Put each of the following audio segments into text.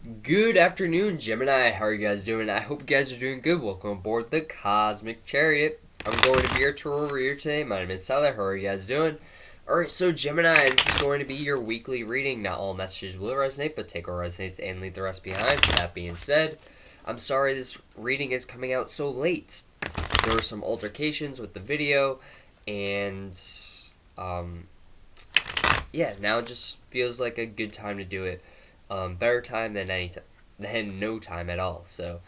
Good afternoon, Gemini. How are you guys doing? I hope you guys are doing good. Welcome aboard the Cosmic Chariot. I'm going to be your tour reader today. My name is Tyler. How are you guys doing? Alright, so Gemini, this is going to be your weekly reading. Not all messages will resonate, but take what resonates and leave the rest behind. That being said, I'm sorry this reading is coming out so late. There were some altercations with the video, and yeah, now it just feels like a good time to do it. Better time than no time at all. So,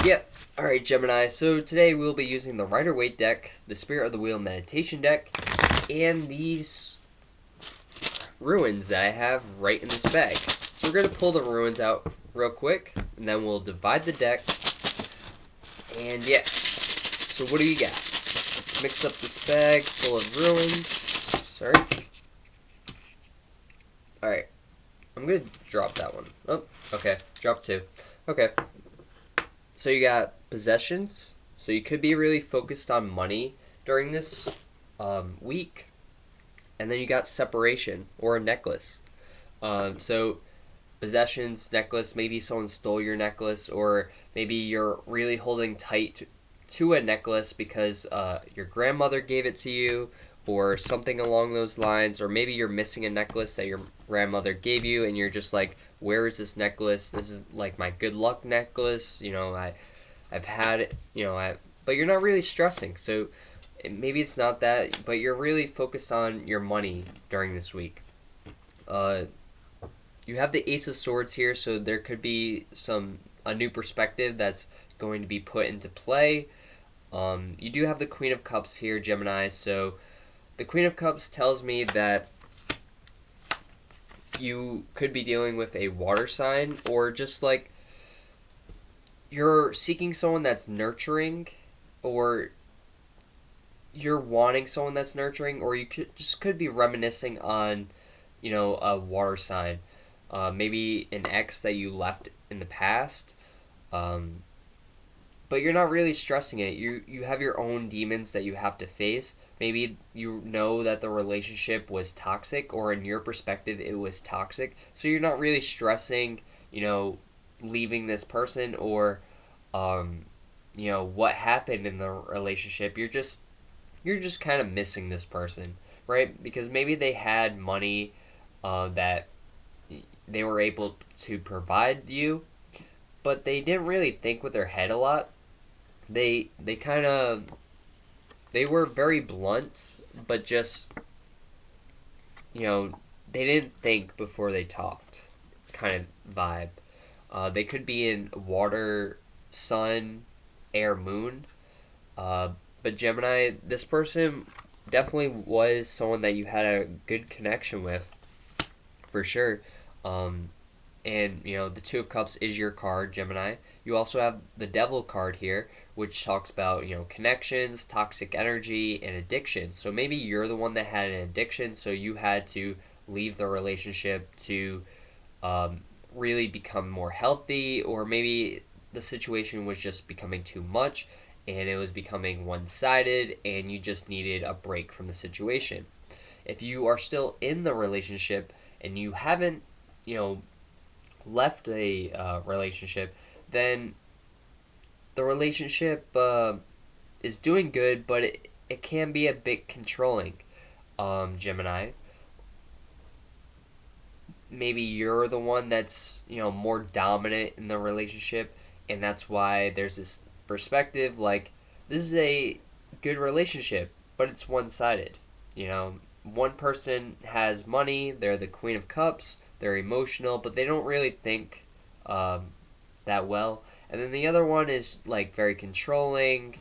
yep. Alright, Gemini. So today we'll be using the Rider-Waite deck, the Spirit of the Wheel meditation deck, and these ruins that I have right in this bag. So we're going to pull the ruins out real quick, and then we'll divide the deck. And yeah. So what do you got? Let's mix up this bag full of ruins. Sorry. Alright. I'm going to drop that one. Oh, okay. Drop two. Okay. So you got possessions. So you could be really focused on money during this week. And then you got separation or a necklace. So possessions, necklace, maybe someone stole your necklace, or maybe you're really holding tight to a necklace because your grandmother gave it to you, or something along those lines, or maybe you're missing a necklace that your grandmother gave you and you're just like, where is this necklace? This is like my good luck necklace, I've had it, but you're not really stressing. So maybe it's not that, but you're really focused on your money during this week. You have the Ace of Swords here, so there could be a new perspective that's going to be put into play. You do have the Queen of Cups here, Gemini, so the Queen of Cups tells me that you could be dealing with a water sign, or just like you're seeking someone that's nurturing, or you're wanting someone that's nurturing, or you could be reminiscing on, a water sign. Maybe an ex that you left in the past. But you're not really stressing it. You have your own demons that you have to face. Maybe you know that the relationship was toxic, or in your perspective it was toxic. So you're not really stressing, leaving this person, or what happened in the relationship. You're just kind of missing this person, right? Because maybe they had money that they were able to provide you, but they didn't really think with their head a lot. They kind of, they were very blunt, but just, they didn't think before they talked, kind of vibe. They could be in water, sun, air, moon. But Gemini, this person definitely was someone that you had a good connection with, for sure. And, the Two of Cups is your card, Gemini. You also have the Devil card here, which talks about, connections, toxic energy, and addiction. So maybe you're the one that had an addiction, so you had to leave the relationship to really become more healthy, or maybe the situation was just becoming too much and it was becoming one-sided and you just needed a break from the situation. If you are still in the relationship and you haven't, left a relationship, then the relationship is doing good, but it can be a bit controlling, Gemini. Maybe you're the one that's, more dominant in the relationship, and that's why there's this perspective like, this is a good relationship, but it's one-sided. One person has money, they're the Queen of Cups, they're emotional, but they don't really think that well. And then the other one is like very controlling,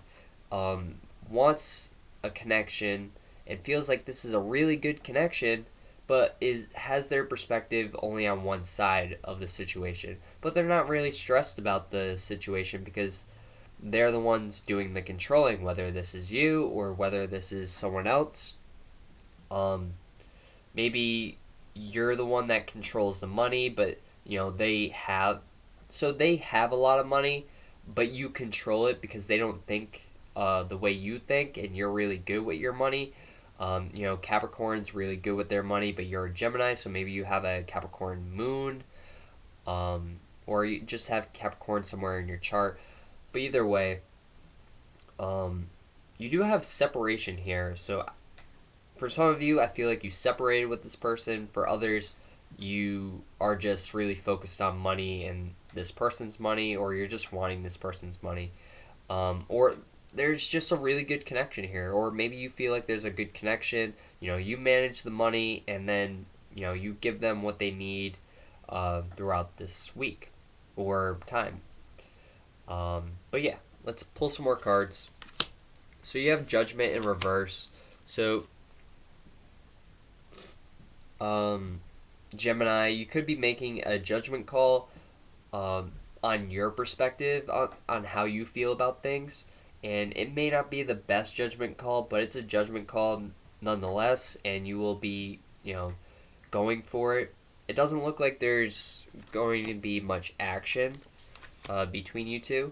wants a connection, and feels like this is a really good connection, but has their perspective only on one side of the situation. But they're not really stressed about the situation because they're the ones doing the controlling, whether this is you or whether this is someone else. Maybe you're the one that controls the money, but they have a lot of money, but you control it because they don't think the way you think, and you're really good with your money. Capricorn's really good with their money, but you're a Gemini, so maybe you have a Capricorn moon. or you just have Capricorn somewhere in your chart. But either way, you do have separation here. So for some of you, I feel like you separated with this person. For others, you are just really focused on money and this person's money, or you're just wanting this person's money. Or there's just a really good connection here, or maybe you feel like there's a good connection. You manage the money, and then you give them what they need throughout this week or time. But yeah, let's pull some more cards. So you have Judgment in reverse. So Gemini, you could be making a judgment call on your perspective on how you feel about things. And it may not be the best judgment call, but it's a judgment call nonetheless, and you will be, going for it. It doesn't look like there's going to be much action between you two.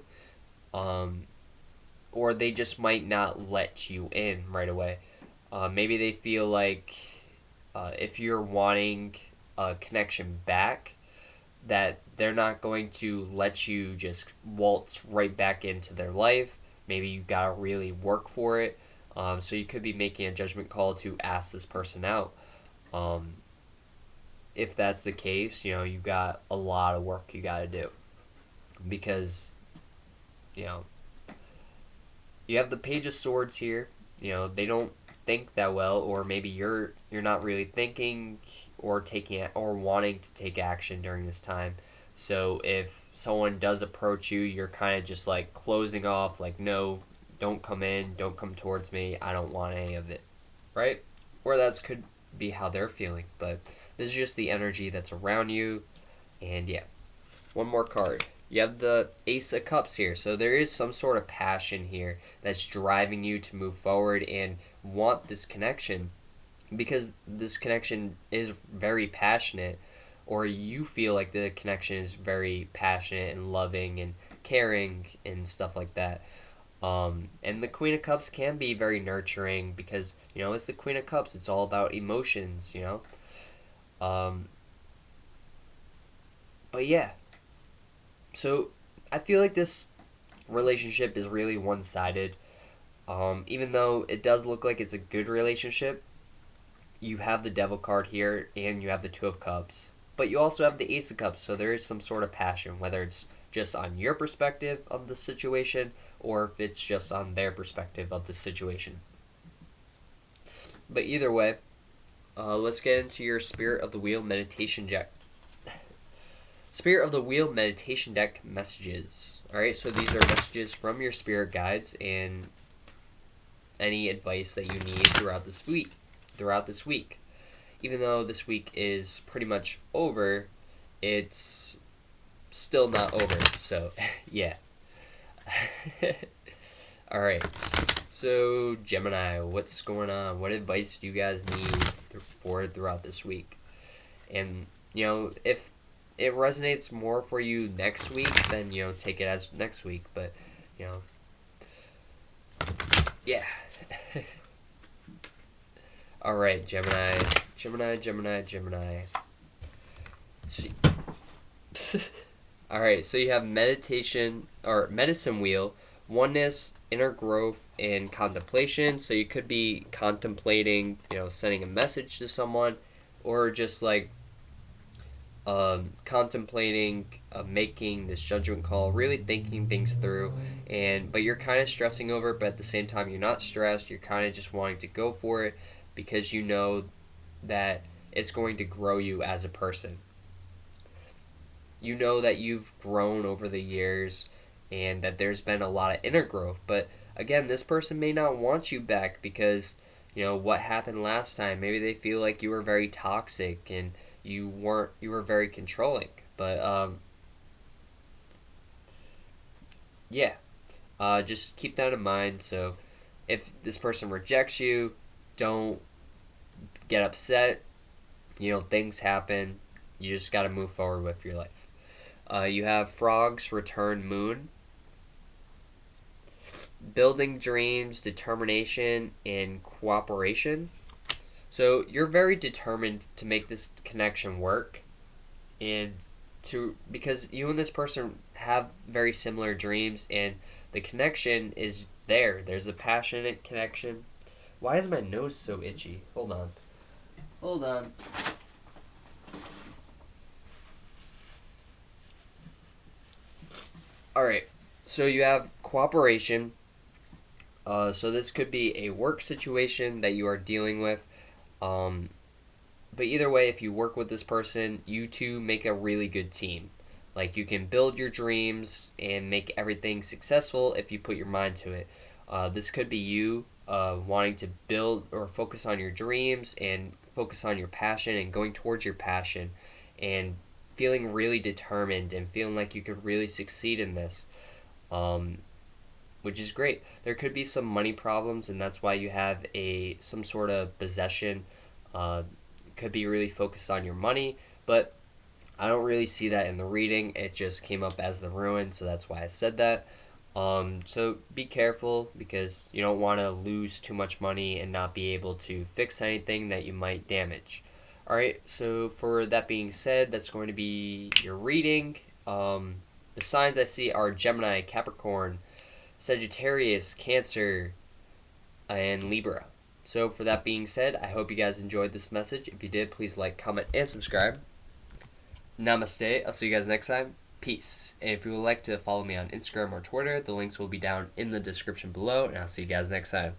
Or they just might not let you in right away. Maybe they feel like if you're wanting a connection back, that they're not going to let you just waltz right back into their life. Maybe you gotta really work for it. So you could be making a judgment call to ask this person out. If that's the case, you got a lot of work you gotta do. Because, you have the Page of Swords here. They don't think that well, or maybe you're not really thinking or taking or wanting to take action during this time. So if someone does approach you, you're kind of just like closing off, like, no, don't come in, don't come towards me, I don't want any of it, right? Or that could be how they're feeling, but this is just the energy that's around you. And yeah, one more card. You have the Ace of Cups here, so there is some sort of passion here that's driving you to move forward and want this connection, because this connection is very passionate, or you feel like the connection is very passionate and loving and caring and stuff like that. And the Queen of Cups can be very nurturing because, it's the Queen of Cups. It's all about emotions, But yeah. So I feel like this relationship is really one-sided. Even though it does look like it's a good relationship, you have the Devil card here and you have the Two of Cups. But you also have the Ace of Cups, so there is some sort of passion, whether it's just on your perspective of the situation or if it's just on their perspective of the situation. But either way, let's get into your Spirit of the Wheel meditation deck. Spirit of the Wheel meditation deck messages. Alright, so these are messages from your spirit guides and any advice that you need throughout this week. Even though this week is pretty much over, it's still not over. So, yeah. Alright, so Gemini, what's going on? What advice do you guys need throughout this week? And, if it resonates more for you next week, then, take it as next week. But, yeah. Alright, Gemini. Alright, so you have meditation, or medicine wheel, oneness, inner growth, and contemplation. So you could be contemplating, sending a message to someone, or just like contemplating making this judgment call, really thinking things through, but you're kind of stressing over it, but at the same time you're not stressed. You're kind of just wanting to go for it because you know that it's going to grow you as a person. You know that you've grown over the years and that there's been a lot of inner growth, but again, this person may not want you back because what happened last time. Maybe they feel like you were very toxic and you were very controlling. But yeah, just keep that in mind. So if this person rejects you, don't get upset. Things happen. You just got to move forward with your life. You have Frogs Return Moon. Building dreams, determination, and cooperation. So you're very determined to make this connection work and because you and this person have very similar dreams, and the connection is there. There's a passionate connection. Why is my nose so itchy? Hold on. Hold on. All right. So you have cooperation. So this could be a work situation that you are dealing with. Um, but either way, if you work with this person, you two make a really good team. Like you can build your dreams and make everything successful if you put your mind to it. This could be you wanting to build or focus on your dreams and focus on your passion and going towards your passion and feeling really determined and feeling like you could really succeed in this. Um, which is great. There could be some money problems, and that's why you have a some sort of possession. Uh, could be really focused on your money, but I don't really see that in the reading. It just came up as the ruin, so that's why I said that. So be careful because you don't want to lose too much money and not be able to fix anything that you might damage. All right. So for that being said, that's going to be your reading. The signs I see are Gemini, Capricorn, Sagittarius, Cancer, and Libra. So, for that being said, I hope you guys enjoyed this message. If you did, please like, comment, and subscribe. Namaste. I'll see you guys next time. Peace. And if you would like to follow me on Instagram or Twitter, the links will be down in the description below, and I'll see you guys next time.